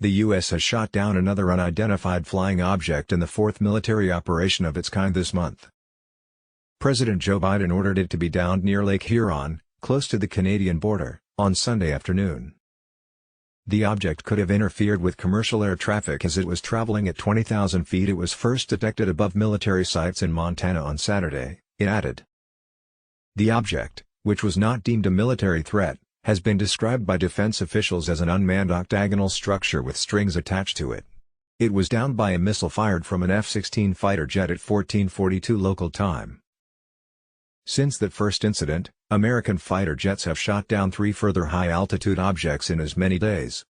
The U.S. has shot down another unidentified flying object in the fourth military operation of its kind this month. President Joe Biden ordered it to be downed near Lake Huron, close to the Canadian border, on Sunday afternoon. The object could have interfered with commercial air traffic as it was traveling at 20,000 feet. It was first detected above military sites in Montana on Saturday, it added. The object, which was not deemed a military threat, has been described by defense officials as an unmanned octagonal structure with strings attached to it. It was downed by a missile fired from an F-16 fighter jet at 14:42 local time. Since that first incident, American fighter jets have shot down 3 further high-altitude objects in as many days.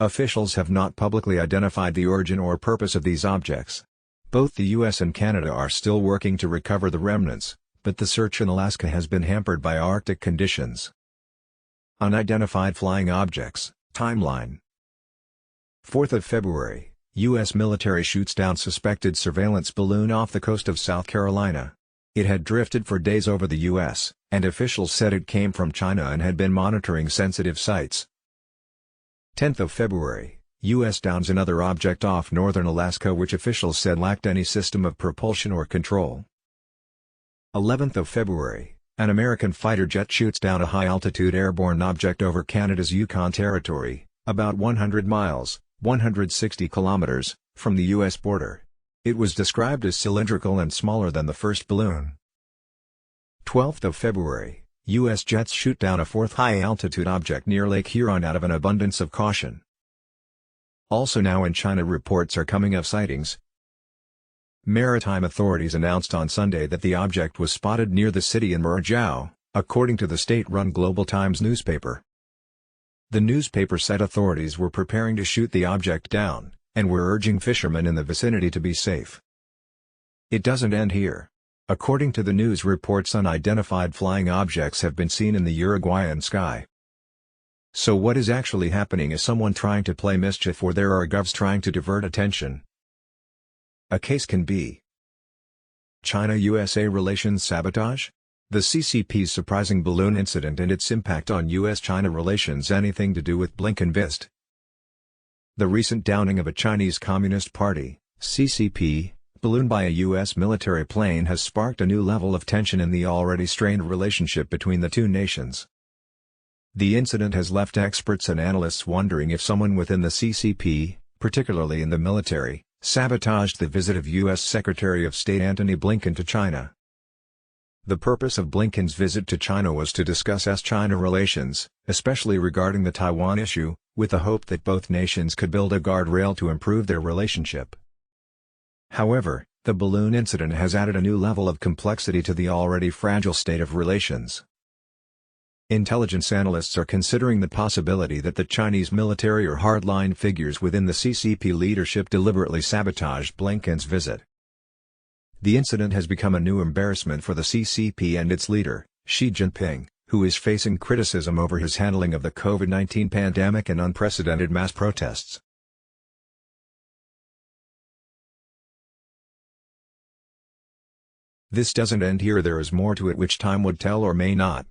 Officials have not publicly identified the origin or purpose of these objects. Both the U.S. and Canada are still working to recover the remnants, but the search in Alaska has been hampered by Arctic conditions. Unidentified flying objects, timeline. 4th of February, U.S. military shoots down suspected surveillance balloon off the coast of South Carolina. It had drifted for days over the U.S., and officials said it came from China and had been monitoring sensitive sites. 10th of February, U.S. downs another object off northern Alaska which officials said lacked any system of propulsion or control. 11th of February, an American fighter jet shoots down a high-altitude airborne object over Canada's Yukon Territory, about 100 miles, 160 kilometers, from the U.S. border. It was described as cylindrical and smaller than the first balloon. 12th of February, U.S. jets shoot down a fourth high-altitude object near Lake Huron out of an abundance of caution. Also now in China, reports are coming of sightings. Maritime authorities announced on Sunday that the object was spotted near the city in Murjiao, according to the state-run Global Times newspaper. The newspaper said authorities were preparing to shoot the object down, and were urging fishermen in the vicinity to be safe. It doesn't end here. According to the news reports, unidentified flying objects have been seen in the Uruguayan sky. So what is actually happening? Is someone trying to play mischief, or there are govs trying to divert attention? A case can be China-USA relations sabotage? The CCP's surprising balloon incident and its impact on U.S.-China relations anything to do with Blinken visit? The recent downing of a Chinese Communist Party, CCP, balloon by a U.S. military plane has sparked a new level of tension in the already strained relationship between the two nations. The incident has left experts and analysts wondering if someone within the CCP, particularly in the military, sabotaged the visit of U.S. Secretary of State Antony Blinken to China. The purpose of Blinken's visit to China was to discuss U.S.-China relations, especially regarding the Taiwan issue, with the hope that both nations could build a guardrail to improve their relationship. However, the balloon incident has added a new level of complexity to the already fragile state of relations. Intelligence analysts are considering the possibility that the Chinese military or hardline figures within the CCP leadership deliberately sabotaged Blinken's visit. The incident has become a new embarrassment for the CCP and its leader, Xi Jinping, who is facing criticism over his handling of the COVID-19 pandemic and unprecedented mass protests. This doesn't end here. There is more to it which time would tell or may not.